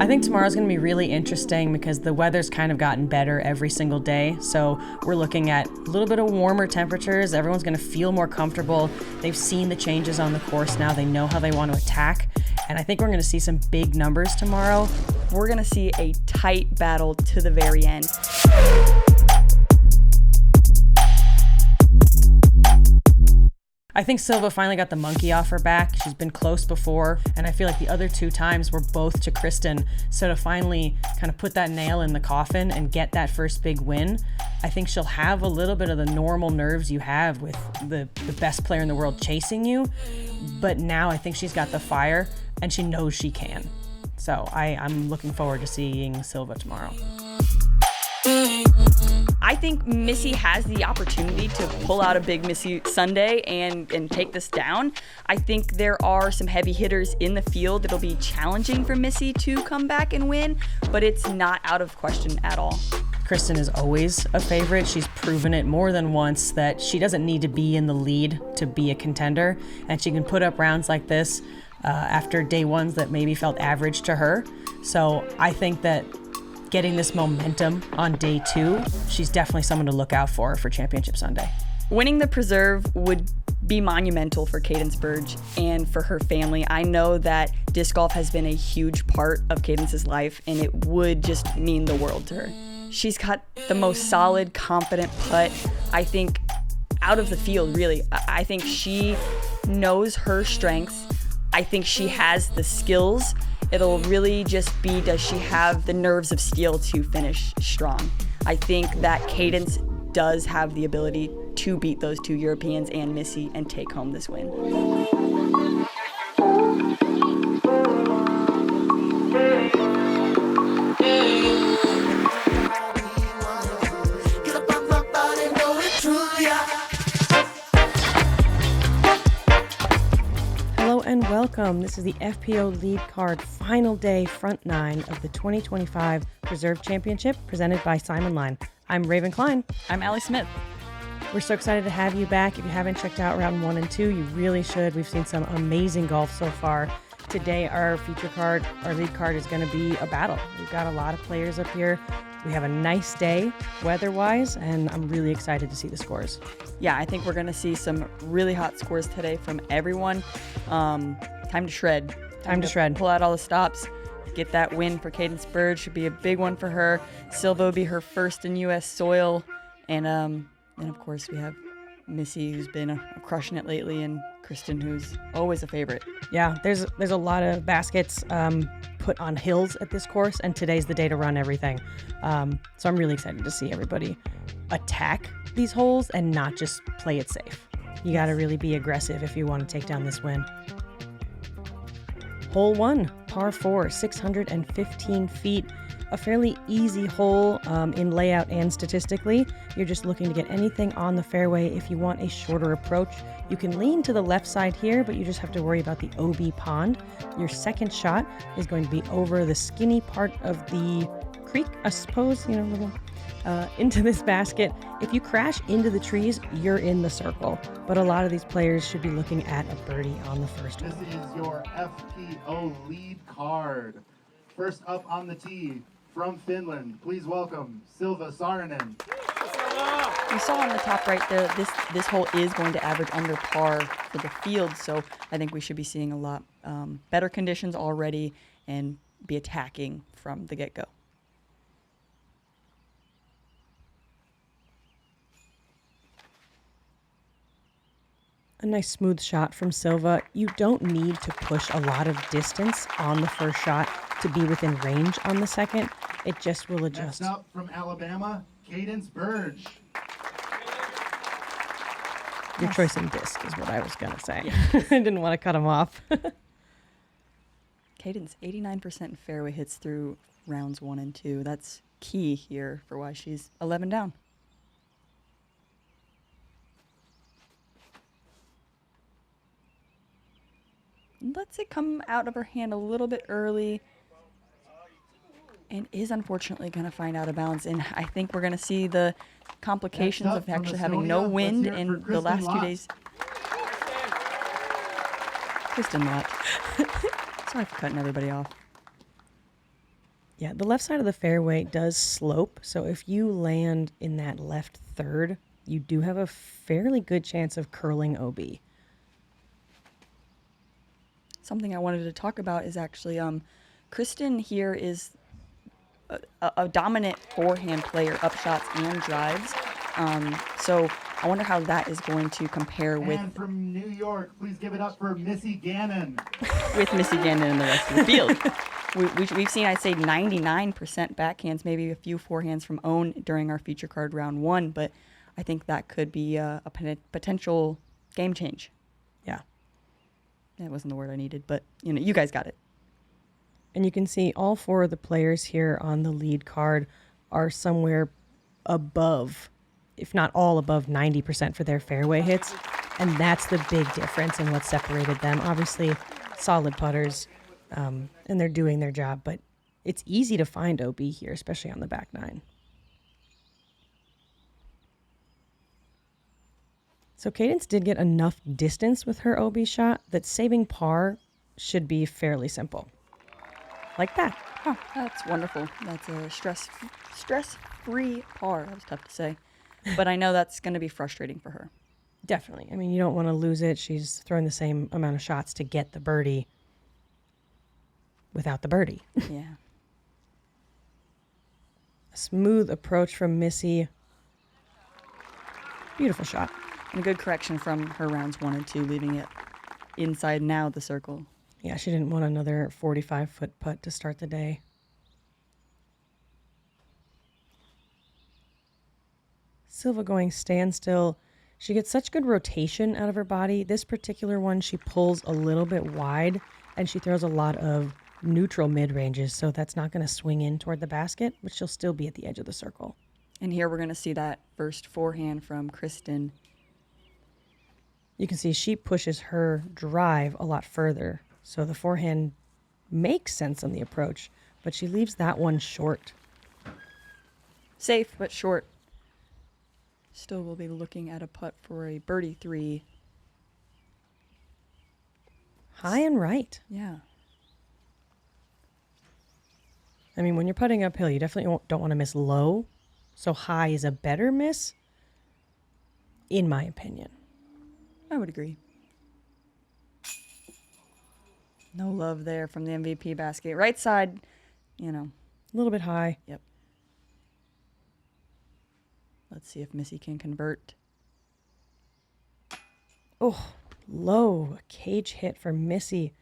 I think tomorrow's going to be really interesting because the weather's kind of gotten better every single day. So we're looking at a little bit of warmer temperatures. Everyone's going to feel more comfortable. They've seen the changes on the course now. They know how they want to attack. And I think we're going to see some big numbers tomorrow. We're going to see a tight battle to the very end. I think Silva finally got the monkey off her back. She's been close before, and I feel like the other two times were both to Kristin. So to finally kind of put that nail in the coffin and get that first big win, I think she'll have a little bit of the normal nerves you have with the best player in the world chasing you. But now I think she's got the fire, and she knows she can. So I'm looking forward to seeing Silva tomorrow. I think Missy has the opportunity to pull out a big Missy Sunday and take this down. I think there are some heavy hitters in the field. It'll be challenging for Missy to come back and win, but it's not out of question at all. Kristin is always a favorite. She's proven it more than once that she doesn't need to be in the lead to be a contender, and she can put up rounds like this after day ones that maybe felt average to her. So I think that getting this momentum on day two, she's definitely someone to look out for Championship Sunday. Winning the Preserve would be monumental for Cadence Burge and for her family. I know that disc golf has been a huge part of Cadence's life, and it would just mean the world to her. She's got the most solid, confident putt, I think, out of the field, really. I think she knows her strengths. I think she has the skills. It'll really just be, does she have the nerves of steel to finish strong? I think that Cadence does have the ability to beat those two Europeans and Missy and take home this win. And welcome. This is the FPO lead card final day front nine of the 2025 Preserve Championship presented by Line. I'm Raven Klein. I'm Allie Smith. We're so excited to have you back. If you haven't checked out round 1 and 2, you really should. We've seen some amazing golf so far. Today, our feature card, our lead card is going to be a battle. We've got a lot of players up here. We have a nice day weather-wise, and I'm really excited to see the scores. Yeah, I think we're going to see some really hot scores today from everyone. Time to shred. Time to shred. Pull out all the stops. Get that win for Cadence Burge. Should be a big one for her. Silva will be her first in U.S. soil. And of course, we have Missy, who's been crushing it lately, and Kristin, who's always a favorite. Yeah, there's a lot of baskets put on hills at this course, and today's the day to run everything. So I'm really excited to see everybody attack these holes and not just play it safe. You got to really be aggressive if you want to take down this win. Hole 1, par 4, 615 feet. A fairly easy hole in layout and statistically. You're just looking to get anything on the fairway. If you want a shorter approach, you can lean to the left side here, but you just have to worry about the OB pond. Your second shot is going to be over the skinny part of the creek, I suppose, into this basket. If you crash into the trees, you're in the circle. But a lot of these players should be looking at a birdie on the first one. This is your FPO lead card. First up on the tee, from Finland, please welcome Silva Saarinen. We saw on the top right there, this hole is going to average under par for the field, so I think we should be seeing a lot better conditions already and be attacking from the get-go. A nice smooth shot from Silva. You don't need to push a lot of distance on the first shot to be within range on the second. It just will adjust. Next up from Alabama, Cadence Burge. Your choice in disc is what I was going to say. Yeah. I didn't want to cut him off. Cadence, 89% fairway hits through rounds 1 and 2. That's key here for why she's 11 down. Lets it come out of her hand a little bit early and is unfortunately going to find out of bounds. And I think we're going to see the complications of actually having no wind in the last 2 days. Kristin Lätt. Sorry for cutting everybody off. Yeah, the left side of the fairway does slope, so if you land in that left third, you do have a fairly good chance of curling OB. Something I wanted to talk about is actually Kristin here is a dominant forehand player, up shots and drives. So I wonder how that is going to compare with And from New York, please give it up for Missy Gannon. with Missy Gannon and the rest of the field. We've seen, I'd say, 99% backhands, maybe a few forehands from Own during our feature card round 1, but I think that could be a potential game change. Yeah. That wasn't the word I needed, but you guys got it. And you can see all 4 of the players here on the lead card are somewhere above, if not all above 90% for their fairway hits. And that's the big difference in what separated them. Obviously, solid putters, and they're doing their job, but it's easy to find OB here, especially on the back 9. So Cadence did get enough distance with her OB shot that saving par should be fairly simple. Like that. Oh, that's wonderful. That's a stress-free par. That was tough to say. But I know that's going to be frustrating for her. Definitely. I mean, you don't want to lose it. She's throwing the same amount of shots to get the birdie without the birdie. Yeah. A smooth approach from Missy. Beautiful shot. And a good correction from her rounds 1 and 2, leaving it inside now the circle. Yeah, she didn't want another 45-foot putt to start the day. Silva going standstill. She gets such good rotation out of her body. This particular one, she pulls a little bit wide, and she throws a lot of neutral mid-ranges, so that's not going to swing in toward the basket, but she'll still be at the edge of the circle. And here we're going to see that first forehand from Kristin. You can see she pushes her drive a lot further, so the forehand makes sense on the approach, but she leaves that one short. Safe, but short. Still will be looking at a putt for a birdie 3. High and right. Yeah. I mean, when you're putting uphill, you definitely don't want to miss low, so high is a better miss, in my opinion. I would agree. No love there from the MVP basket. Right side, A little bit high. Yep. Let's see if Missy can convert. Oh, low. A cage hit for Missy.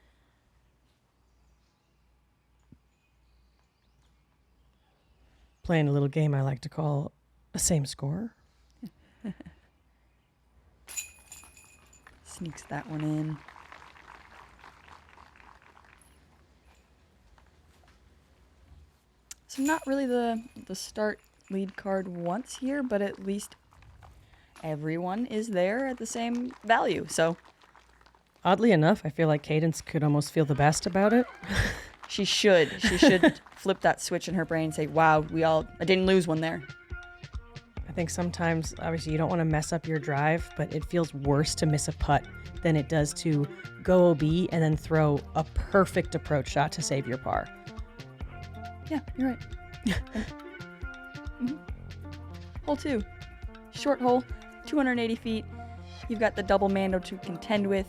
Playing a little game I like to call a same score. Sneaks that one in. So not really the start lead card once here, but at least everyone is there at the same value. So Oddly enough, I feel like Cadence could almost feel the best about it. she should flip that switch in her brain and say, wow, I didn't lose one there. I think sometimes, obviously, you don't want to mess up your drive, but it feels worse to miss a putt than it does to go OB and then throw a perfect approach shot to save your par. Yeah, you're right. Hole 2. Short hole, 280 feet. You've got the double mando to contend with.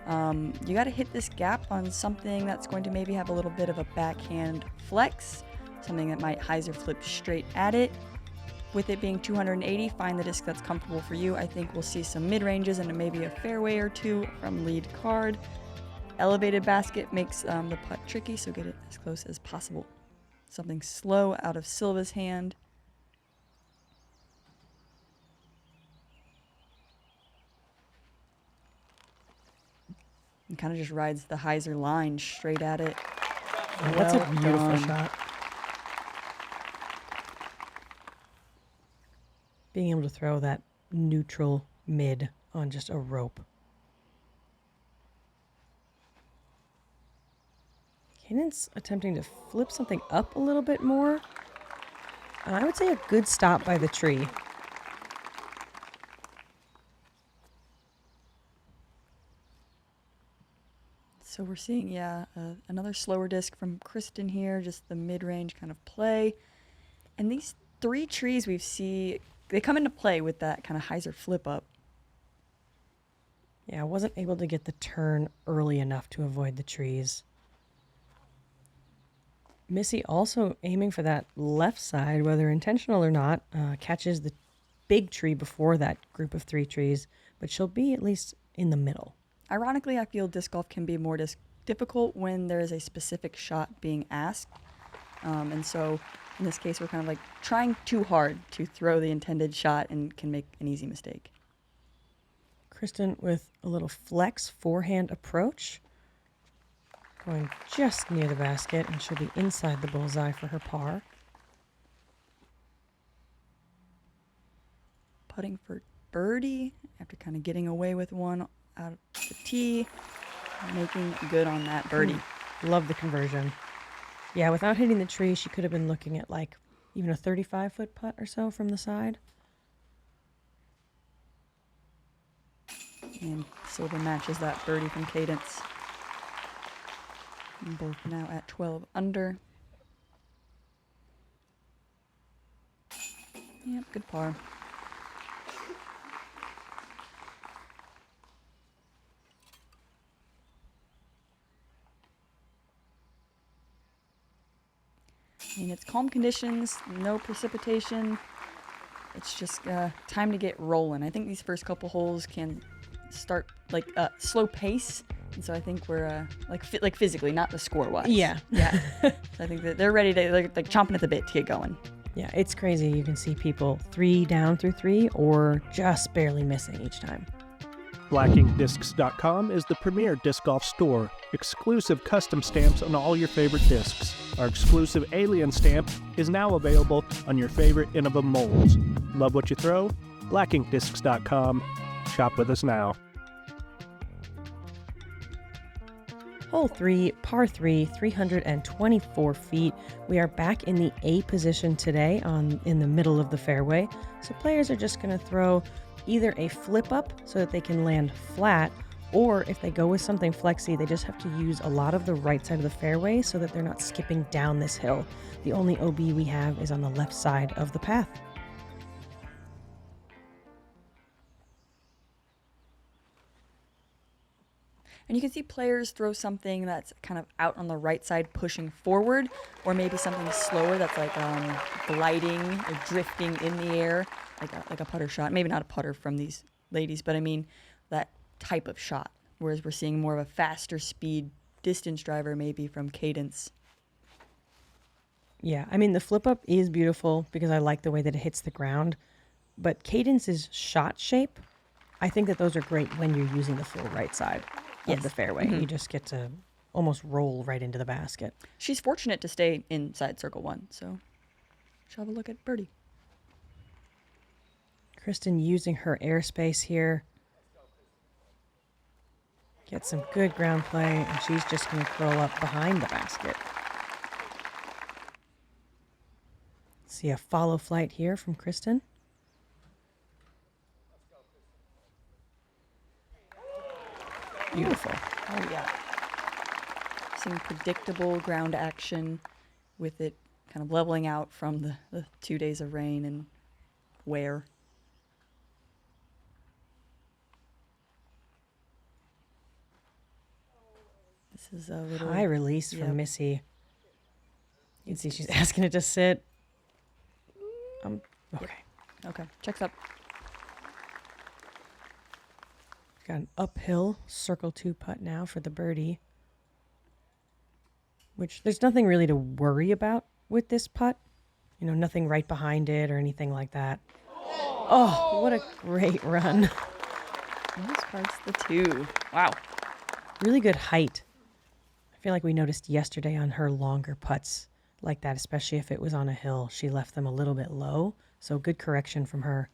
You got to hit this gap on something that's going to maybe have a little bit of a backhand flex, something that might hyzer flip straight at it. With it being 280, find the disc that's comfortable for you. I think we'll see some mid-ranges and maybe a fairway or two from lead card. Elevated basket makes the putt tricky, so get it as close as possible. Something slow out of Silva's hand. And kind of just rides the hyzer line straight at it. Oh, that's a beautiful shot. Being able to throw that neutral mid on just a rope. Cadence attempting to flip something up a little bit more. And I would say a good stop by the tree. So we're seeing, another slower disc from Kristin here, just the mid-range kind of play. And these 3 trees they come into play with that kind of hyzer flip up. Yeah, I wasn't able to get the turn early enough to avoid the trees. Missy also aiming for that left side, whether intentional or not, catches the big tree before that group of 3 trees, but she'll be at least in the middle. Ironically, I feel disc golf can be more difficult when there is a specific shot being asked. And so in this case, we're kind of like trying too hard to throw the intended shot and can make an easy mistake. Kristin with a little flex forehand approach. Going just near the basket, and she'll be inside the bullseye for her par. Putting for birdie after kind of getting away with one out of the tee, making good on that birdie. Love the conversion. Yeah, without hitting the tree, she could have been looking at like even a 35-foot putt or so from the side. And Silva matches that birdie from Cadence. And both now at 12 under. Yep, good par. I mean, it's calm conditions, no precipitation. It's just time to get rolling. I think these first couple holes can start like slow pace, and so I think we're like physically, not the score-wise. Yeah. So I think that they're ready to like chomping at the bit to get going. Yeah, it's crazy. You can see people 3 down through 3 or just barely missing each time. BlackInkDiscs.com is the premier disc golf store. Exclusive custom stamps on all your favorite discs. Our exclusive alien stamp is now available on your favorite Innova molds. Love what you throw? BlackInkDiscs.com. Shop with us now. Hole 3, par 3, 324 feet. We are back in the A position today in the middle of the fairway. So players are just going to throw either a flip up so that they can land flat, or if they go with something flexy, they just have to use a lot of the right side of the fairway so that they're not skipping down this hill. The only OB we have is on the left side of the path. And you can see players throw something that's kind of out on the right side pushing forward, or maybe something slower that's like gliding or drifting in the air, like a putter shot. Maybe not a putter from these ladies, but I mean that type of shot. Whereas we're seeing more of a faster speed distance driver maybe from Cadence. Yeah, I mean, the flip up is beautiful because I like the way that it hits the ground, but Cadence's shot shape, I think that those are great when you're using the full right side of the fairway. You just get to almost roll right into the basket. She's fortunate to stay inside circle 1, so she'll have a look at birdie. Kristin using her airspace here. Get some good ground play, and she's just going to curl up behind the basket. See a follow flight here from Kristin. Beautiful. Oh, yeah. Seeing predictable ground action with it kind of leveling out from the 2 days of rain and wear. This is a little high release from Missy. You can see she's asking it to sit. Okay. Okay, checks up. Got an uphill circle 2 putt now for the birdie. Which there's nothing really to worry about with this putt. You know, nothing right behind it or anything like that. Oh, what a great run. Almost cards the 2. Wow. Really good height. I feel like we noticed yesterday on her longer putts like that, especially if it was on a hill. She left them a little bit low, so good correction from her.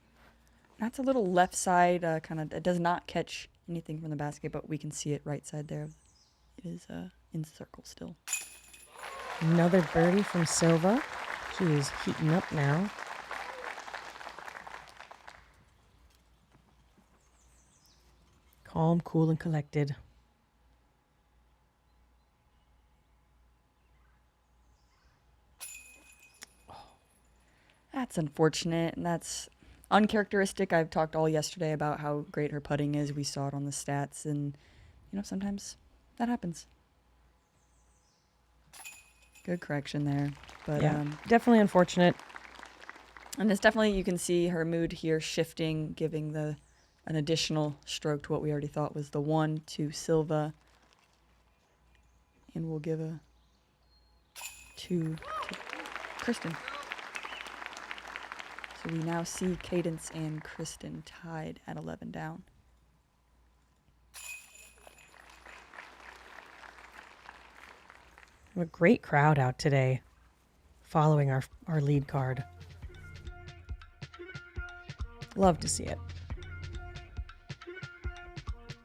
That's a little left side, kind of, it does not catch anything from the basket, but we can see it right side there. It is in circle still. Another birdie from Silva. She is heating up now. Calm, cool, and collected. That's unfortunate, and that's uncharacteristic. I've talked all yesterday about how great her putting is. We saw it on the stats, and, you know, sometimes that happens. Good correction there. But Yeah, definitely unfortunate. and it's definitely, you can see her mood here shifting, giving an additional stroke to what we already thought was the 1 to Silva. And we'll give a 2 to Kristin. So we now see Cadence and Kristin tied at 11 down. We have a great crowd out today following our lead card. Love to see it.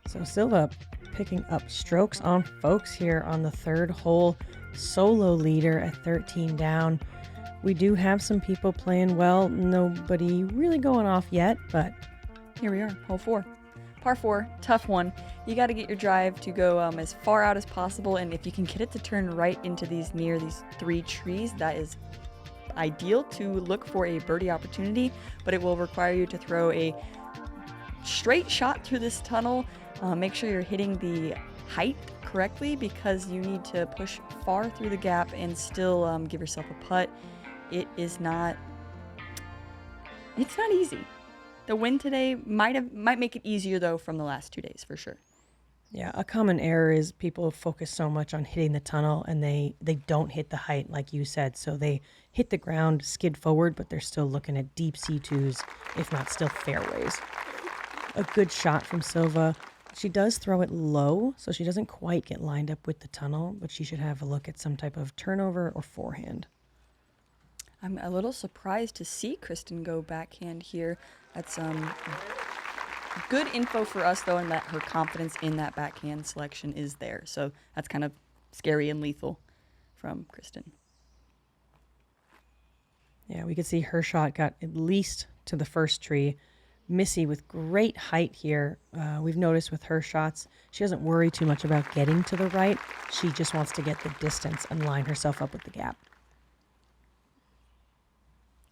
So Silva picking up strokes on folks here on the third hole. Solo leader at 13 down. We do have some people playing well. Nobody really going off yet, but Here we are, hole 4. Par 4, tough one. You got to get your drive to go as far out as possible, and if you can get it to turn right into these 3 trees, that is ideal to look for a birdie opportunity, but it will require you to throw a straight shot through this tunnel. Make sure you're hitting the height correctly, because you need to push far through the gap and still give yourself a putt. It's not easy. The win today might make it easier, though, from the last 2 days, for sure. yeah, a common error is people focus so much on hitting the tunnel and they don't hit the height, like you said. So they hit the ground, skid forward, but they're still looking at deep C2s, if not still fairways. A good shot from Silva. She does throw it low, so she doesn't quite get lined up with the tunnel, but she should have a look at some type of turnover or forehand. I'm a little surprised to see Kristin go backhand here. That's good info for us, though, in that her confidence in that backhand selection is there. So that's kind of scary and lethal from Kristin. Yeah, we could see her shot got at least to the first tree. Missy with great height here. We've noticed with her shots, she doesn't worry too much about getting to the right. She just wants to get the distance and line herself up with the gap.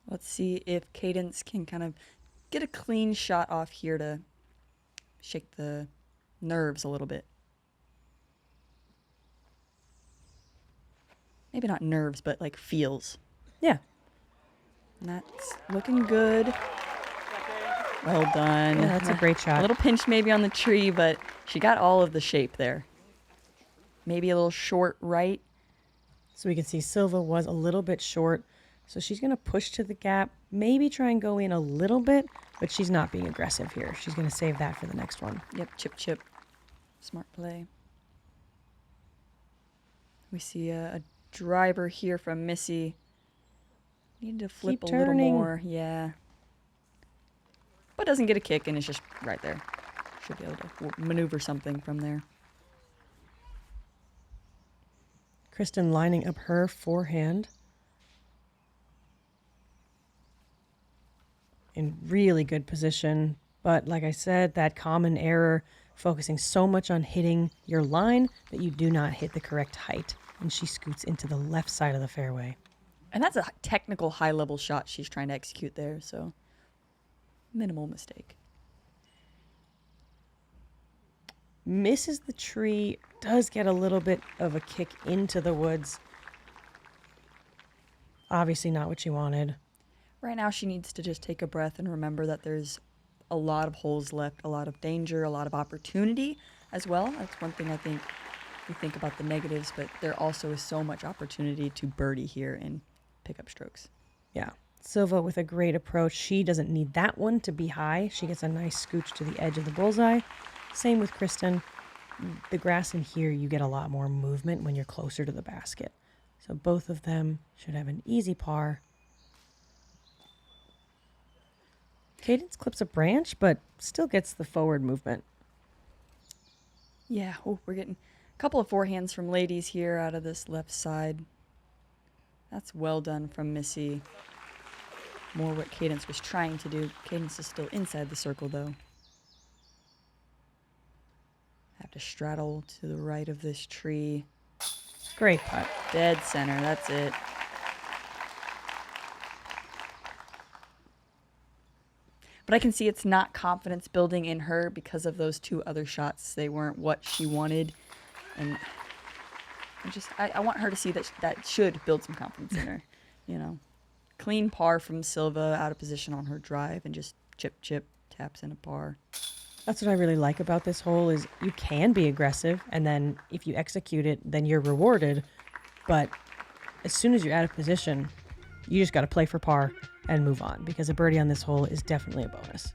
Let's see if Cadence can kind of get a clean shot off here to shake the nerves a little bit. Maybe not nerves, but like feels. Yeah. And that's looking good. Well done. Yeah, that's a great shot. A little pinch maybe on the tree, but she got all of the shape there. Maybe a little short right. So we can see Silva was a little bit short. So she's going to push to the gap, maybe try and go in a little bit, but she's not being aggressive here. She's going to save that for the next one. Yep, chip, chip. Smart play. We see a driver here from Missy. Need to flip Keep a little turning. more. Yeah. But doesn't get a kick, and it's just right there. Should be able to maneuver something from there. Kristin lining up her forehand. In really good position. But like I said, that common error, focusing so much on hitting your line that you do not hit the correct height. And she scoots into the left side of the fairway. And that's a technical high-level shot she's trying to execute there, so minimal mistake. Misses the tree, does get a little bit of a kick into the woods. Obviously not what she wanted. Right now she needs to just take a breath and remember that there's a lot of holes left, a lot of danger, a lot of opportunity as well. That's one thing I think we think about the negatives, but there also is so much opportunity to birdie here and pick up strokes. Yeah. Silva with a great approach. She doesn't need that one to be high. She gets a nice scooch to the edge of the bullseye. Same with Kristin. The grass in here, you get a lot more movement when you're closer to the basket. So both of them should have an easy par. Cadence clips a branch, but still gets the forward movement. Yeah, we're getting a couple of forehands from ladies here out of this left side. That's well done from Missy. More what Cadence was trying to do. Cadence is still inside the circle, though. Have to straddle to the right of this tree. Great putt. Dead center, that's it. But I can see it's not confidence building in her because of those 2 other shots. They weren't what she wanted. And I want her to see that should build some confidence in her, you know. Clean par from Silva, out of position on her drive, and just chip, taps in a par. That's what I really like about this hole is you can be aggressive, and then if you execute it, then you're rewarded. But as soon as you're out of position, you just got to play for par and move on, because a birdie on this hole is definitely a bonus.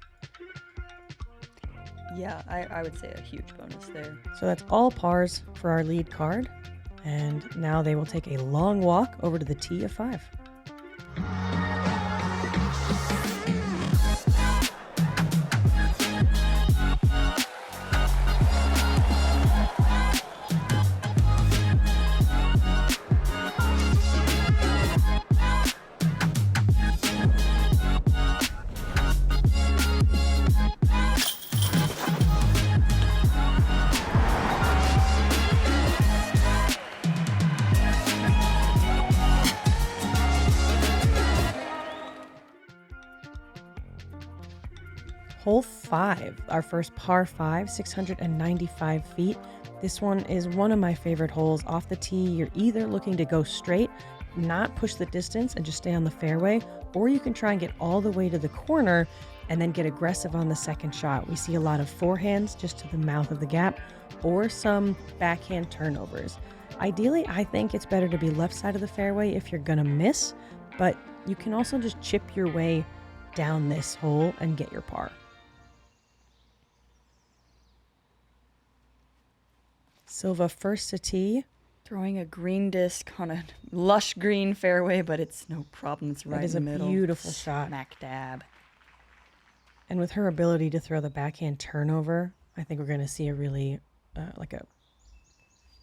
Yeah, I would say a huge bonus there. So that's all pars for our lead card. And now they will take a long walk over to the tee of 5. Hole 5, our first par 5, 695 feet. This one is one of my favorite holes. Off the tee, you're either looking to go straight, not push the distance and just stay on the fairway, or you can try and get all the way to the corner and then get aggressive on the second shot. We see a lot of forehands just to the mouth of the gap, or some backhand turnovers. Ideally, I think it's better to be left side of the fairway if you're gonna miss, but you can also just chip your way down this hole and get your par. Silva first to tee. Throwing a green disc on a lush green fairway, but it's no problem. It's right in the middle. That is a beautiful shot. Smack dab. And with her ability to throw the backhand turnover, I think we're going to see a really, like a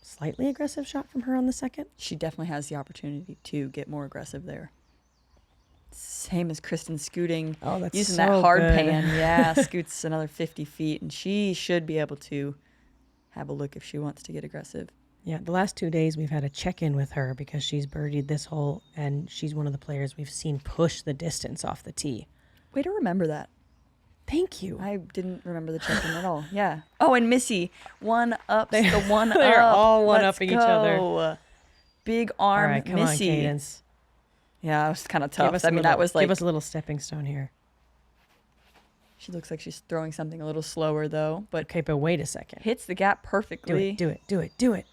slightly aggressive shot from her on the second. She definitely has the opportunity to get more aggressive there. Same as Kristin scooting. Oh, that's using so that hard good. pan. Yeah, scoots another 50 feet, and she should be able to have a look if she wants to get aggressive. Yeah, the last 2 days we've had a check-in with her because she's birdied this hole, and she's one of the players we've seen push the distance off the tee. Way to remember that. Thank you. I didn't remember the check-in at all. Yeah. Oh, and Missy, one ups the one up. They're all Let's one-upping each other. go. Big arm, All right, come Missy. on, Cadence. Yeah, it was kind of Give tough. us I a mean, little- that was like, give us a little stepping stone here. she looks like she's throwing something a little slower though, but Okay, but wait a second. hits the gap perfectly. Do it.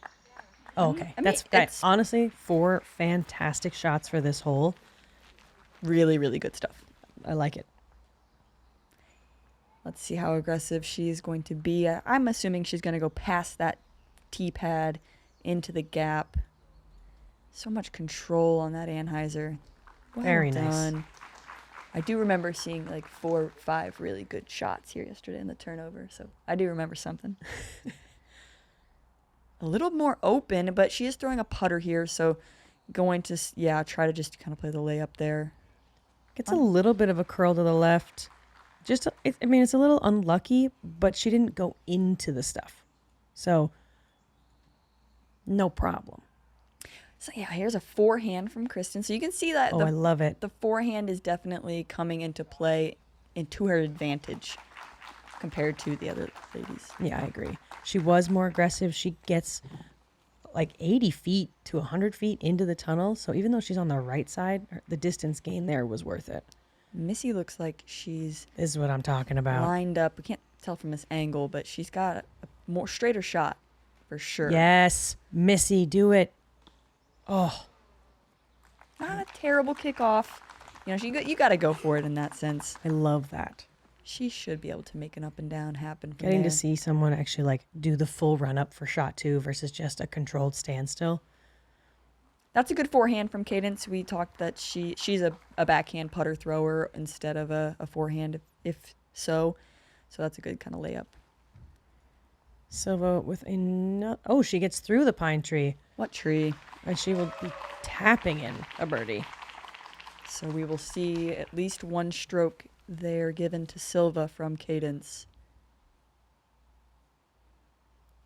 Oh, okay. I mean, That's it's- honestly 4 fantastic shots for this hole. Really, really good stuff. I like it. Let's see how aggressive she's going to be. I'm assuming she's going to go past that tee pad into the gap. So much control on that Anheuser. Well Very nice. done. I do remember seeing like 4 or 5 really good shots here yesterday in the turnover, so I do remember something. A little more open, but she is throwing a putter here, so going to, try to just kind of play the layup there. Gets a little bit of a curl to the left. It's a little unlucky, but she didn't go into the stuff. So, no problem. So yeah, here's a forehand from Kristin. So you can see that Oh, I love it. the forehand is definitely coming into play into her advantage compared to the other ladies. Yeah, I agree. She was more aggressive. She gets like 80 feet to 100 feet into the tunnel. So even though she's on the right side, the distance gain there was worth it. Missy looks like she's This is what I'm talking about. lined up. We can't tell from this angle, but she's got a more straighter shot for sure. Yes, Missy, do it. Oh, Not a terrible kickoff. You know, you got to go for it in that sense. I love that. She should be able to make an up and down happen from Getting there. to see someone actually like do the full run up for shot 2 versus just a controlled standstill. That's a good forehand from Cadence. We talked that she's a backhand putter thrower instead of a forehand, if so. So that's a good kind of layup. Silva with oh, she gets through the pine tree. What tree? And she will be tapping in a birdie. So we will see at least one stroke there given to Silva from Cadence.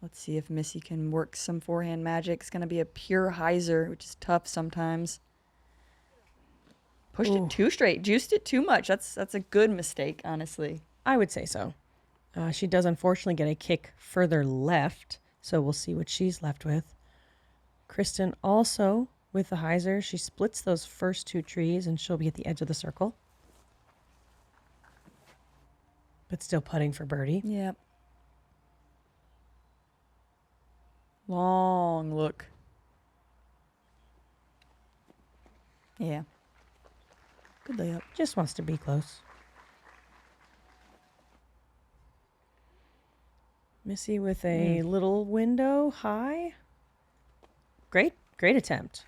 Let's see if Missy can work some forehand magic. It's going to be a pure hyzer, which is tough sometimes. Pushed it too straight, juiced it too much. That's a good mistake, honestly. I would say so. She does unfortunately get a kick further left, so we'll see what she's left with. Kristin also with the hyzer. She splits those first 2 trees, and she'll be at the edge of the circle. But still putting for birdie. Yep. Long look. Yeah. Good layup. Just wants to be close. Missy with a little window high. Great attempt.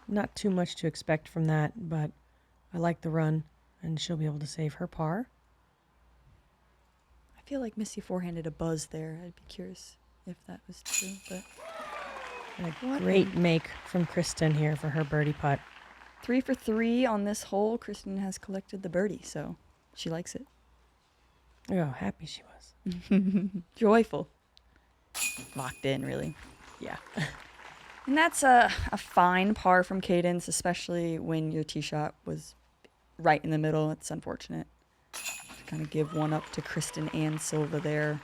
Not too much to expect from that, but I like the run, and she'll be able to save her par. I feel like Missy forehanded a buzz there. I'd be curious if that was true, but And a great make from Kristin here for her birdie putt. 3 for 3 on this hole. Kristin has collected the birdie, so she likes it. Oh, how happy she was. Joyful. Locked in, really. Yeah. And that's a fine par from Cadence, especially when your tee shot was right in the middle. It's unfortunate to kind of give one up to Kristin and Silva there.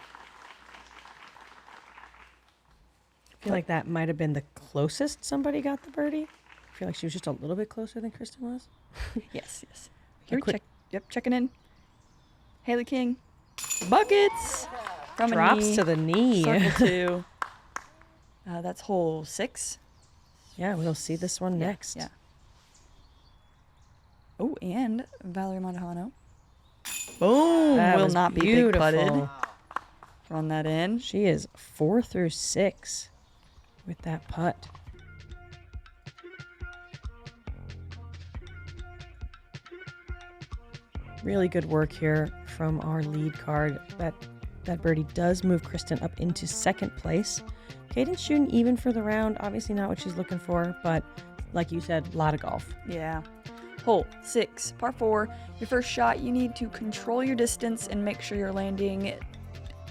I feel like that might have been the closest somebody got the birdie. I feel like she was just a little bit closer than Kristin was. Yes. Here, checking in. Haley King. Buckets! From Drops a knee. to the knee. Circle 2. That's hole 6. Yeah, we'll see this one next. Yeah. Oh, and Valerie Montejano. Boom! That Will was not be beautiful. big putted. Run that in. She is 4 through 6 with that putt. Really good work here from our lead card. That birdie does move Kristin up into second place. Cadence shooting even for the round. Obviously not what she's looking for, but like you said, a lot of golf. Yeah. Hole 6, par 4. Your first shot, you need to control your distance and make sure you're landing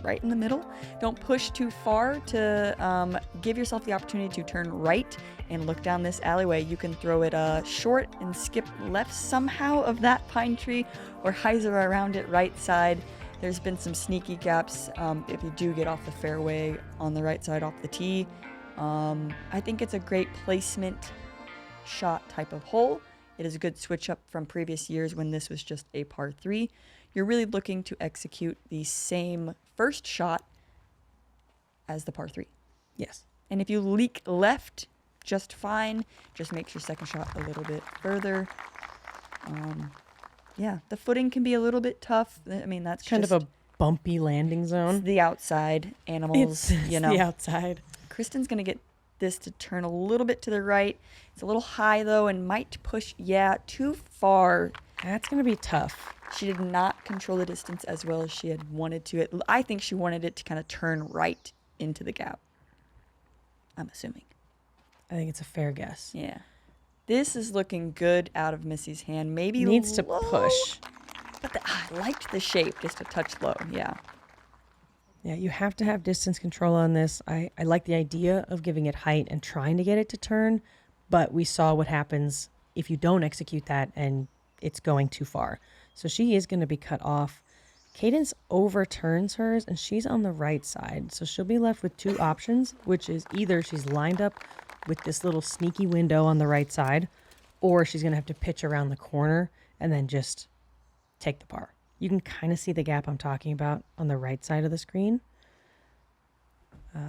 right in the middle. Don't push too far to give yourself the opportunity to turn right and look down this alleyway. You can throw it short and skip left somehow of that pine tree, or hyzer around it right side. There's been some sneaky gaps if you do get off the fairway on the right side off the tee. I think it's a great placement shot type of hole. It is a good switch up from previous years when this was just a par 3. You're really looking to execute the same first shot as the par 3. Yes. And if you leak left, just fine. Just makes your second shot a little bit further. Yeah, the footing can be a little bit tough. I mean, that's Kind just of a bumpy landing zone. the outside animals, It's you know. the outside. Kristin's going to get this to turn a little bit to the right. It's a little high, though, and might push, too far. That's going to be tough. She did not control the distance as well as she had wanted to. I think she wanted it to kind of turn right into the gap. I'm assuming. I think it's a fair guess. Yeah. This is looking good out of Missy's hand. Maybe Needs to low, push. But I liked the shape, just a touch low. Yeah. Yeah, you have to have distance control on this. I like the idea of giving it height and trying to get it to turn, but we saw what happens if you don't execute that and it's going too far. So she is going to be cut off. Cadence overturns hers, and she's on the right side. So she'll be left with 2 options, which is either she's lined up with this little sneaky window on the right side, or she's going to have to pitch around the corner and then just take the par. You can kind of see the gap I'm talking about on the right side of the screen.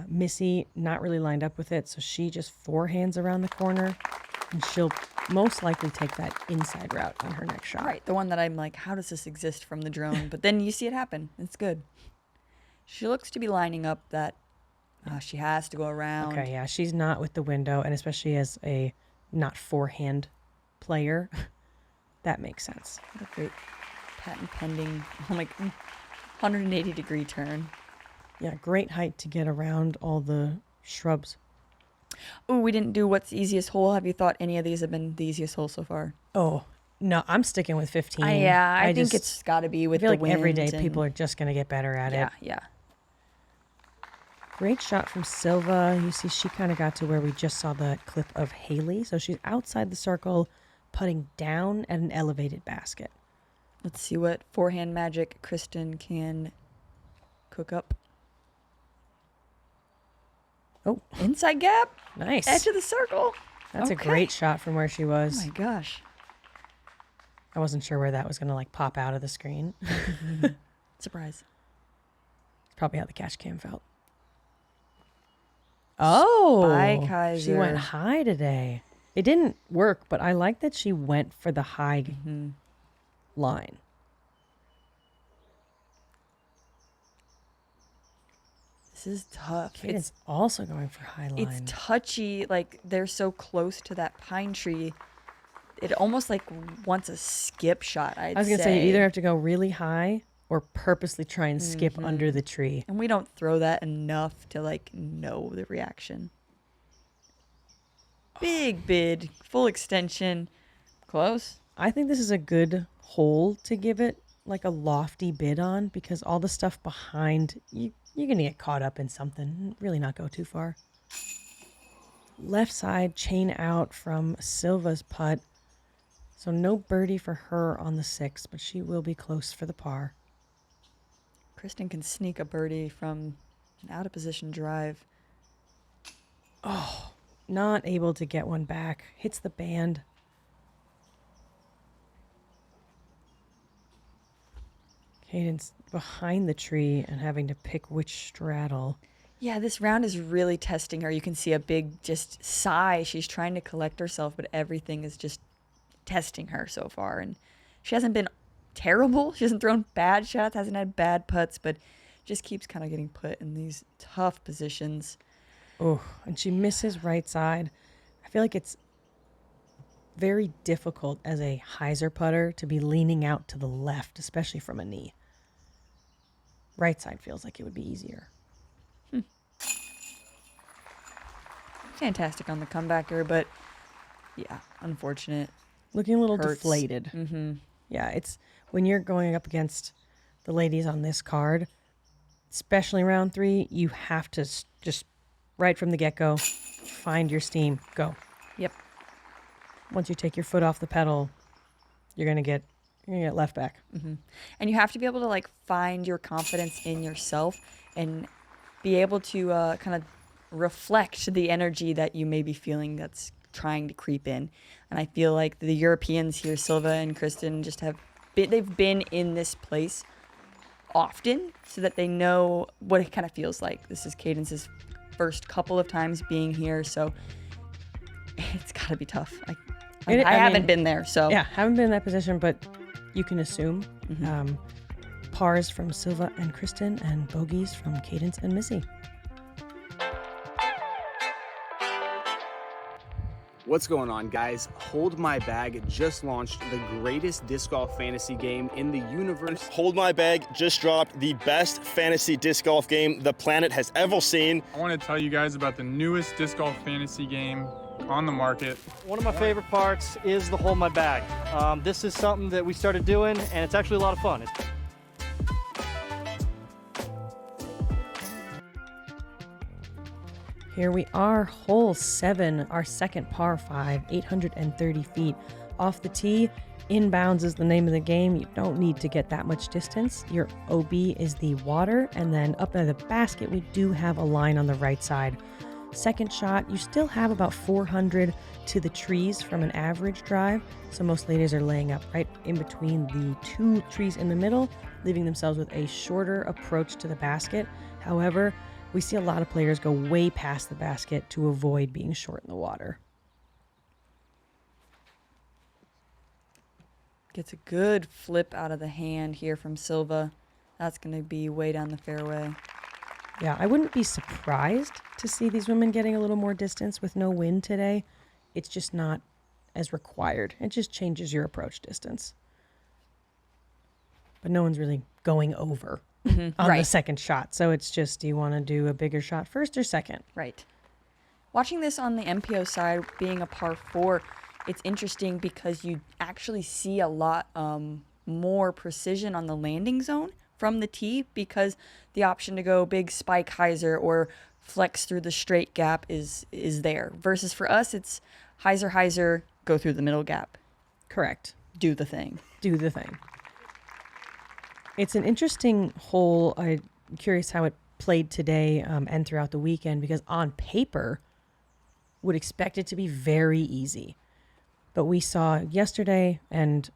Missy not really lined up with it, so she just forehands around the corner, and she'll most likely take that inside route on her next shot. Right. The one that I'm like, how does this exist from the drone? But then you see it happen. It's good. She looks to be lining up that she has to go around. Okay, yeah, she's not with the window, and especially as a not forehand player, that makes sense. What a great patent pending, 180-degree turn. Yeah, great height to get around all the shrubs. Oh, we didn't do what's the easiest hole. Have you thought any of these have been the easiest hole so far? Oh, no, I'm sticking with 15. I think it's got to be I with feel the like wind. every day and- people are just going to get better at it. Yeah. Great shot from Silva. You see she kind of got to where we just saw the clip of Haley. So she's outside the circle, putting down at an elevated basket. Let's see what forehand magic Kristin can cook up. Oh, Inside gap. nice. Edge of the circle. That's a great shot from where she Oh was. my gosh. I wasn't sure where that was going to like pop out of the screen. It's Surprise. probably how the catch cam felt. Oh, Spike Heiser. she went high today. It didn't work, but I like that she went for the high line. This is tough. It's also going for high line. It's touchy. Like, they're so close to that pine tree. It almost like wants a skip shot, I was going to say you either have to go really high or purposely try and skip under the tree. And we don't throw that enough to, like, know the reaction. Big bid, full extension. Close. I think this is a good hole to give it like a lofty bid on because all the stuff behind, you're going to get caught up in something, really not go too far. Left side, chain out from Silva's putt. So no birdie for her on the 6, but she will be close for the par. Kristin can sneak a birdie from an out of position drive. Oh, not able to get one back. Hits the band. Cadence behind the tree and having to pick which straddle. Yeah, this round is really testing her. You can see a big just sigh. She's trying to collect herself, but everything is just testing her so far. And she hasn't been terrible. She hasn't thrown bad shots, hasn't had bad putts, but just keeps kind of getting put in these tough positions. Oh, and she misses right side. I feel like it's very difficult as a hyzer putter to be leaning out to the left, especially from a knee. Right side feels like it would be easier. Fantastic on the comebacker, but yeah, unfortunate. Looking a little Hurts. deflated. Yeah, it's when you're going up against the ladies on this card, especially round 3, you have to just right from the get-go, find your steam, go. Yep. Once you take your foot off the pedal, you're gonna get left back. And you have to be able to like find your confidence in yourself and be able to kind of reflect the energy that you may be feeling that's trying to creep in. And I feel like the Europeans here, Silva and Kristin, just they've been in this place often so that they know what it kind of feels like. This is Cadence's first couple of times being here, so it's got to be tough. I haven't been there, so. Yeah, haven't been in that position, but you can assume. Pars from Silva and Kristin and bogeys from Cadence and Missy. What's going on, guys? Hold My Bag just launched the greatest disc golf fantasy game in the universe. Hold My Bag just dropped the best fantasy disc golf game the planet has ever seen. I want to tell you guys about the newest disc golf fantasy game on the market. One of my favorite parts is the Hold My Bag. This is something that we started doing, and it's actually a lot of fun. Here we are, hole 7, our second par 5, 830 feet. Off the tee, inbounds is the name of the game. You don't need to get that much distance. Your OB is the water, and then up by the basket, we do have a line on the right side. Second shot, you still have about 400 to the trees from an average drive, so most ladies are laying up right in between the 2 trees in the middle, leaving themselves with a shorter approach to the basket. However, we see a lot of players go way past the basket to avoid being short in the water. Gets a good flip out of the hand here from Silva. That's going to be way down the fairway. Yeah, I wouldn't be surprised to see these women getting a little more distance with no wind today. It's just not as required. It just changes your approach distance. But no one's really going over on the second shot. So it's just, do you want to do a bigger shot first or second? Right. Watching this on the MPO side, being a par 4, it's interesting because you actually see a lot more precision on the landing zone from the tee, because the option to go big spike hyzer or flex through the straight gap is there. Versus for us, it's hyzer, hyzer, go through the middle gap. Correct. Do the thing. Do the thing. It's an interesting hole. I'm curious how it played today and throughout the weekend, because on paper, would expect it to be very easy. But we saw yesterday and,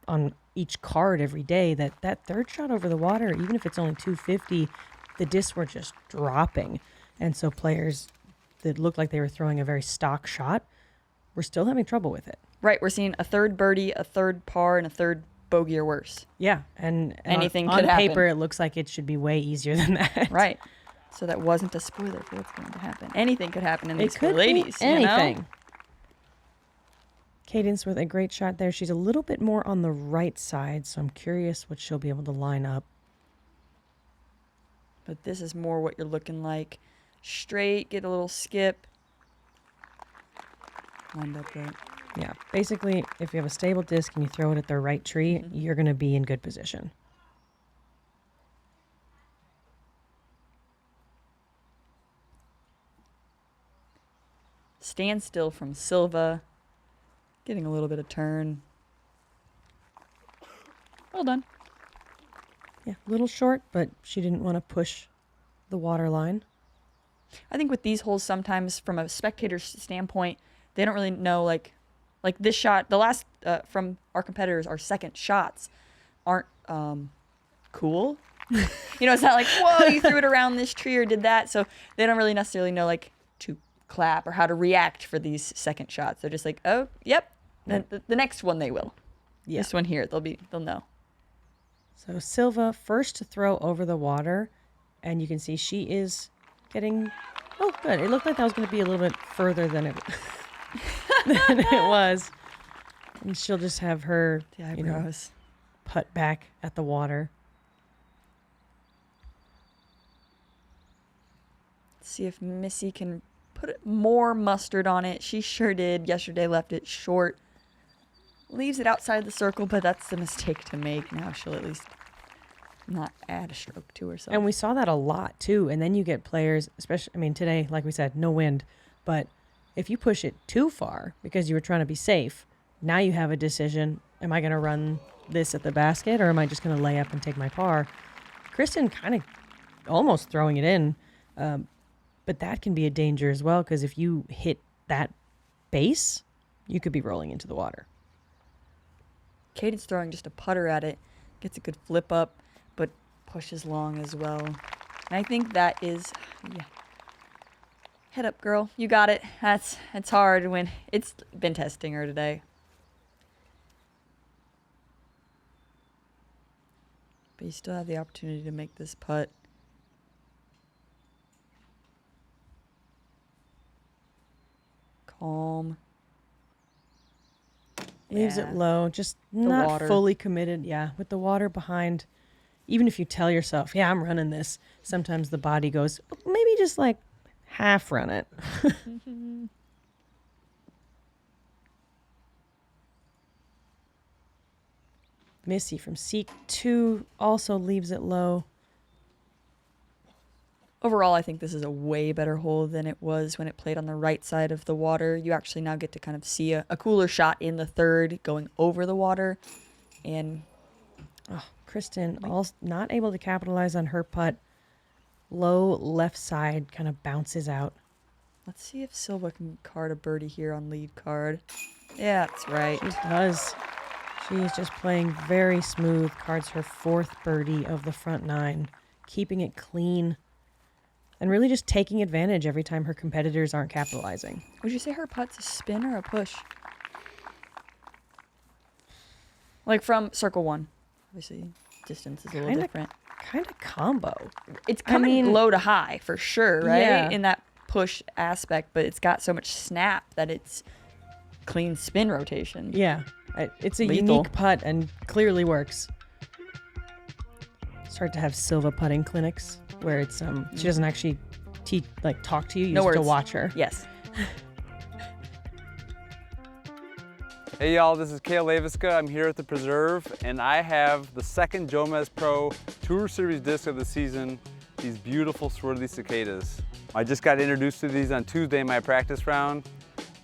on each card every day that third shot over the water, even if it's only 250, the discs were just dropping. And so players that looked like they were throwing a very stock shot were still having trouble with it. Right. We're seeing a third birdie, a third par, and a third bogey or worse. Yeah. And anything on could happen. paper, it looks like it should be way easier than that. Right. So that wasn't a spoiler for what's going to happen. Anything could happen in these It could ladies. be anything. Cadence with a great shot there. She's a little bit more on the right side, so I'm curious what she'll be able to line up. But this is more what you're looking like. Straight, get a little skip. Lined up right. Yeah, basically, if you have a stable disc and you throw it at the right tree, you're going to be in good position. Standstill from Silva. Getting a little bit of turn. Well done. Yeah, a little short, but she didn't want to push the water line. I think with these holes, sometimes from a spectator's standpoint, they don't really know, like this shot, the last, from our competitors, our second shots aren't cool. It's not like, whoa, you threw it around this tree or did that. So they don't really necessarily know, like, to clap or how to react for these second shots. They're just like, oh, yep. The next one they will. Yeah. This one here, they'll know. So Silva first to throw over the water, and you can see she is getting, oh, good. It looked like that was going to be a little bit further than it was. And she'll just have her, putt back at the water. Let's see if Missy can put more mustard on it. She sure did. Yesterday left it short. Leaves it outside the circle, but that's the mistake to make. Now she'll at least not add a stroke to herself. And we saw that a lot, too. And then you get players, especially, today, like we said, no wind. But if you push it too far because you were trying to be safe, now you have a decision. Am I going to run this at the basket, or am I just going to lay up and take my par? Kristin kind of almost throwing it in. But that can be a danger as well, because if you hit that base, you could be rolling into the water. Cadence throwing just a putter at it. Gets a good flip up, but pushes long as well. And I think that is, head up, girl. You got it. It's hard when it's been testing her today. But you still have the opportunity to make this putt. Calm. Leaves it low, just not fully committed. Yeah, with the water behind. Even if you tell yourself, yeah, I'm running this, sometimes the body goes, maybe just like half run it. Missy from Seek 2 also leaves it low. Overall, I think this is a way better hole than it was when it played on the right side of the water. You actually now get to kind of see a cooler shot in the third going over the water. And Kristin also not able to capitalize on her putt. Low left side kind of bounces out. Let's see if Silva can card a birdie here on lead card. Yeah, that's right. She does. She's just playing very smooth. Cards her fourth birdie of the front nine. Keeping it clean. And really just taking advantage every time her competitors aren't capitalizing. Would you say her putt's a spin or a push? Like from circle one. Obviously, distance is a little different. Kind of combo. It's coming low to high for sure, right? Yeah. In that push aspect, but it's got so much snap that it's clean spin rotation. Yeah. It's a unique putt and clearly works. Start to have Silva putting clinics where it's she doesn't actually talk to you. You just have to watch her. Yes. Hey y'all, this is Kale Laviska. I'm here at the Preserve, and I have the second JomezPro Tour Series disc of the season these beautiful swirly cicadas. I just got introduced to these on Tuesday in my practice round,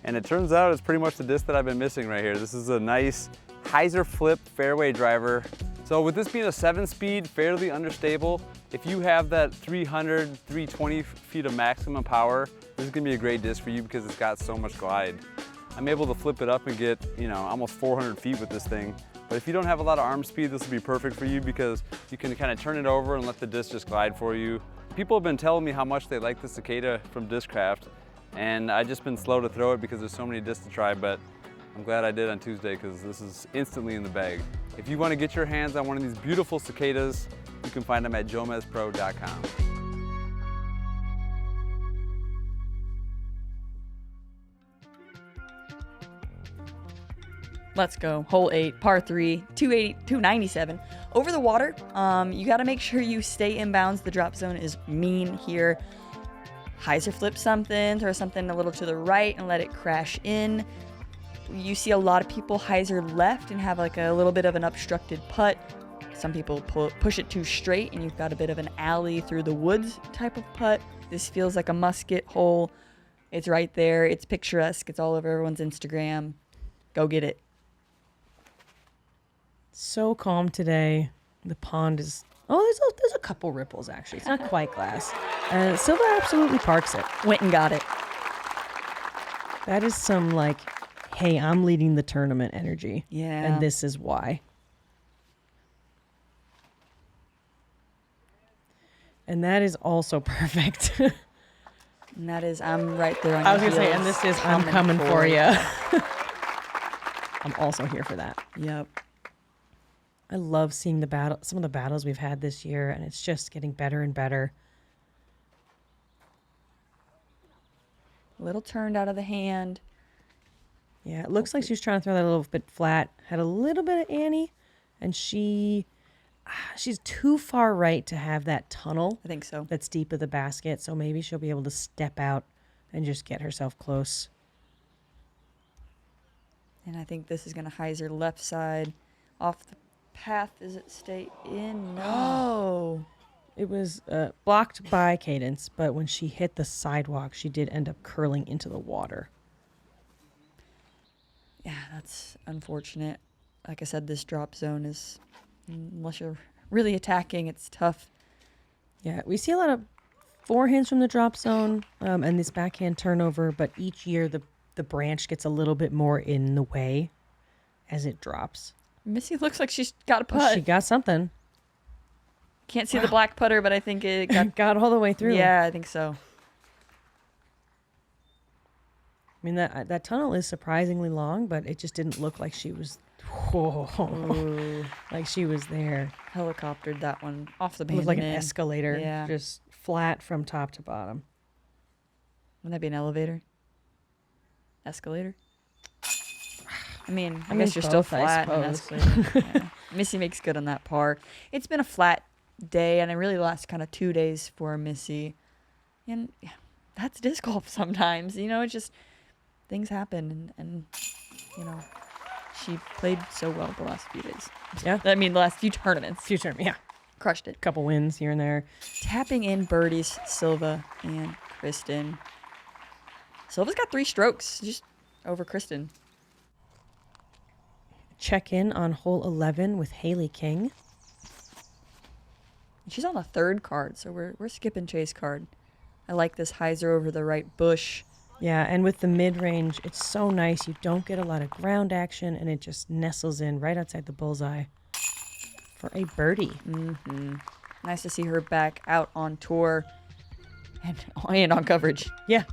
and it turns out it's pretty much the disc that I've been missing right here. This is a nice hyzer flip fairway driver. So with this being a 7-speed, fairly understable, if you have that 300, 320 feet of maximum power, this is gonna be a great disc for you because it's got so much glide. I'm able to flip it up and get, almost 400 feet with this thing. But if you don't have a lot of arm speed, this will be perfect for you because you can kind of turn it over and let the disc just glide for you. People have been telling me how much they like the Cicada from Discraft, and I've just been slow to throw it because there's so many discs to try, but I'm glad I did on Tuesday because this is instantly in the bag. If you want to get your hands on one of these beautiful cicadas, you can find them at JomezPro.com. Let's go. Hole 8, par 3, 297. Over the water, you got to make sure you stay inbounds. The drop zone is mean here. Hyzer flip something, throw something a little to the right and let it crash in. You see a lot of people hyzer left and have like a little bit of an obstructed putt. Some people push it too straight and you've got a bit of an alley through the woods type of putt. This feels like a musket hole. It's right there. It's picturesque. It's all over everyone's Instagram. Go get it. So calm today. The pond is... Oh, there's a couple ripples, actually. It's not quite glass. Silva absolutely parks it. Went and got it. That is some, like, hey, I'm leading the tournament energy. Yeah. And this is why. And that is also perfect. And that is, I'm right there on I was your going to say, heels. and this is, I'm coming for you. I'm also here for that. Yep. I love seeing some of the battles we've had this year, and it's just getting better and better. A little turned out of the hand. Yeah, it looks like she was trying to throw that a little bit flat. Had a little bit of Annie, and she's too far right to have that tunnel. I think so. That's deep of the basket, so maybe she'll be able to step out and just get herself close. And I think this is going to hyzer left side off the path. Does it stay in? No. It was blocked by Cadence, but when she hit the sidewalk, she did end up curling into the water. Yeah, that's unfortunate. Like I said, this drop zone is, unless you're really attacking, it's tough. Yeah, we see a lot of forehands from the drop zone and this backhand turnover, but each year the branch gets a little bit more in the way as it drops. Missy looks like she's got a putt. She got something. Can't see the black putter, but I think it got all the way through. Yeah, I think so. I mean, that tunnel is surprisingly long, but it just didn't look like she was, like she was there. Helicoptered that one off the It was like an pavement. escalator, Yeah. just flat from top to bottom. Wouldn't that be an elevator? Escalator? I mean, I I guess mean, you're still both, I flat. And suppose. escalator. Yeah. Missy makes good on that par. It's been a flat day, and it really lasts kind of 2 days for Missy. And yeah, that's disc golf sometimes. It's just things happen, and she played so well the last few days. Yeah. I mean, the last few tournaments. Yeah. Crushed it. Couple wins here and there. Tapping in birdies, Silva and Kristin. Silva's got 3 strokes just over Kristin. Check in on hole 11 with Haley King. She's on the 3rd card, so we're skipping chase card. I like this hyzer over the right bush. Yeah, and with the mid-range, it's so nice. You don't get a lot of ground action, and it just nestles in right outside the bullseye for a birdie. Mm-hmm. Nice to see her back out on tour and on coverage. Yeah.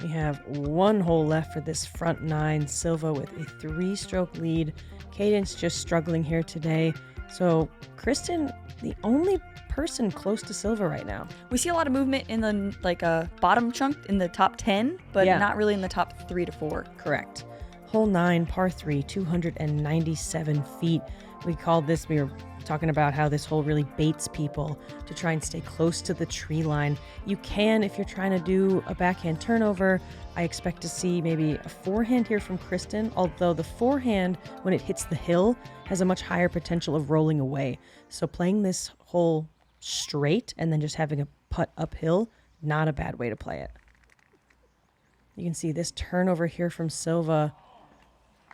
We have 1 hole left for this front 9. Silva with a 3-stroke lead. Cadence just struggling here today. So Kristin, the only person close to Silva right now. We see a lot of movement in the bottom chunk in the top 10, but not really in the top 3 to 4. Correct. Hole 9, par 3, 297 feet. We were talking about how this hole really baits people to try and stay close to the tree line. You can, if you're trying to do a backhand turnover. I expect to see maybe a forehand here from Kristin, although the forehand, when it hits the hill, has a much higher potential of rolling away. So playing this hole straight and then just having a putt uphill, not a bad way to play it. You can see this turnover here from Silva,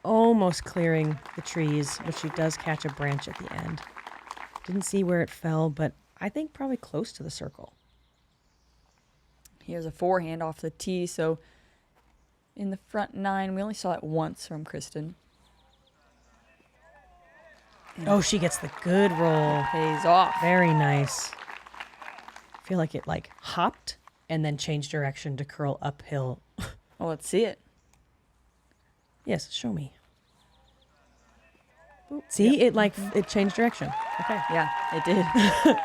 almost clearing the trees, but she does catch a branch at the end. Didn't see where it fell, but I think probably close to the circle. Here's a forehand off the tee, so in the front 9, we only saw it once from Kristin. Oh, she gets the good roll. Pays off. Very nice. I feel like it like hopped and then changed direction to curl uphill. Well, let's see it. Yes, show me. See, it like it changed direction. Okay. Yeah, it did.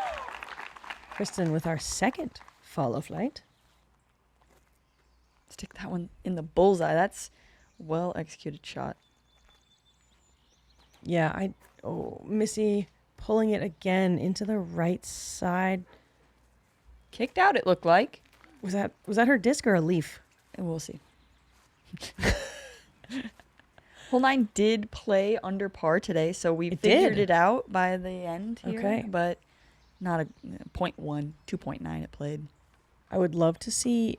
Kristin with our second follow flight. Stick that one in the bullseye. That's well executed shot. Yeah, Missy pulling it again into the right side. Kicked out, it looked like. Was that her disc or a leaf? And we'll see. Hole 9 did play under par today, so we figured it out by the end here. Okay. But not a 0.1, 2.9 it played. I would love to see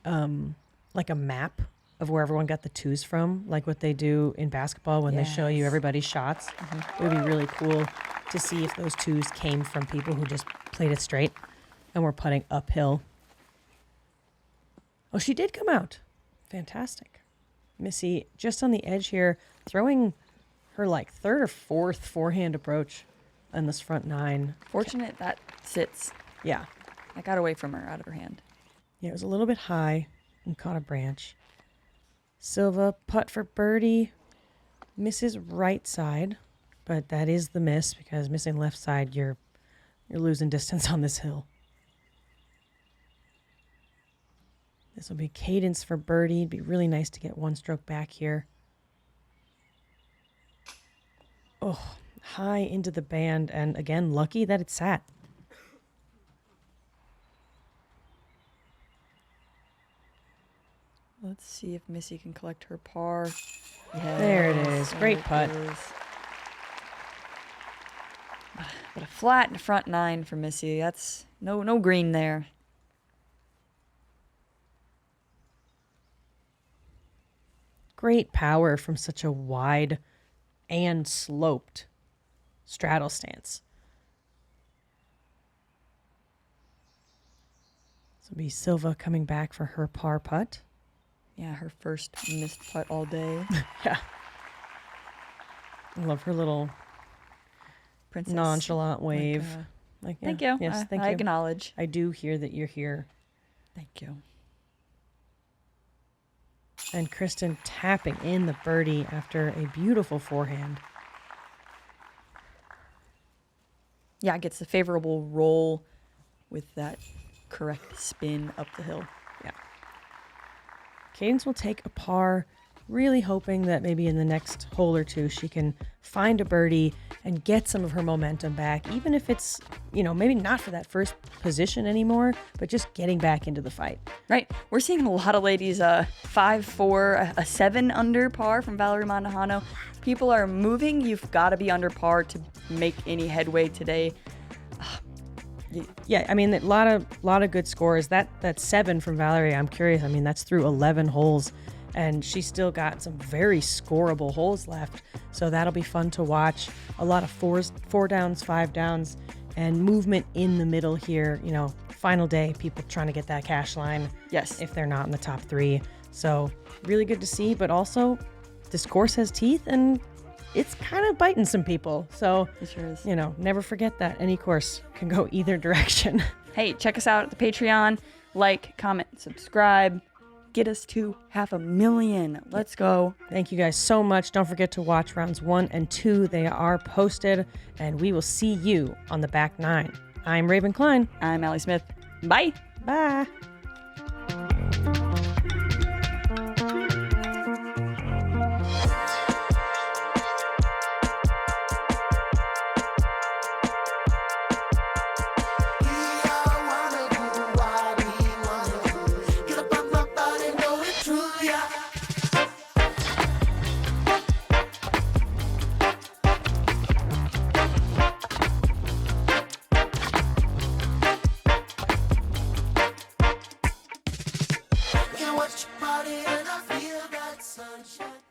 like a map of where everyone got the twos from, like what they do in basketball when they show you everybody's shots. It would be really cool to see if those twos came from people who just played it straight and were putting uphill. Oh, she did come out. Fantastic. Missy just on the edge here, throwing her like third or fourth forehand approach on this front 9. Fortunate that sits. Yeah. I got away from her, out of her hand. Yeah, it was a little bit high and caught a branch. Silva putt for birdie. Misses right side, but that is the miss because missing left side, you're losing distance on this hill. This will be Cadence for birdie. It'd be really nice to get one stroke back here. Oh, high into the band, and again, lucky that it sat. Let's see if Missy can collect her par. Yes, There it is. Great putt. But a flat in the front 9 for Missy. That's no green there. Great power from such a wide and sloped straddle stance. This will be Silva coming back for her par putt. Yeah, her first missed putt all day. Yeah. I love her little Princess. nonchalant wave. Thank you. Yes, thank I you. acknowledge. I do hear that you're here. Thank you. And Kristin tapping in the birdie after a beautiful forehand. Yeah, it gets a favorable roll with that correct spin up the hill. Yeah. Cadence will take a par, really hoping that maybe in the next hole or two she can find a birdie and get some of her momentum back, even if it's, maybe not for that first position anymore, but just getting back into the fight. Right. We're seeing a lot of ladies 5-4, a 7 under par from Valerie Mondahano. People are moving. You've got to be under par to make any headway today. Yeah, I mean, a lot of good scores. That 7 from Valerie, I'm curious. I mean, that's through 11 holes, and she's still got some very scoreable holes left. So that'll be fun to watch. A lot of 4 downs, 5 downs, and movement in the middle here. Final day, people trying to get that cash line. Yes. If they're not in the top 3. So really good to see, but also this course has teeth and it's kind of biting some people. So, It sure is. Never forget that any course can go either direction. Hey, check us out at the Patreon. Like, comment, subscribe. Get us to 500,000. Let's go. Thank you guys so much. Don't forget to watch rounds 1 and 2. They are posted, and we will see you on the back 9. I'm Raven Klein. I'm Allie Smith. Bye. Bye. cloudy and I feel that sunshine.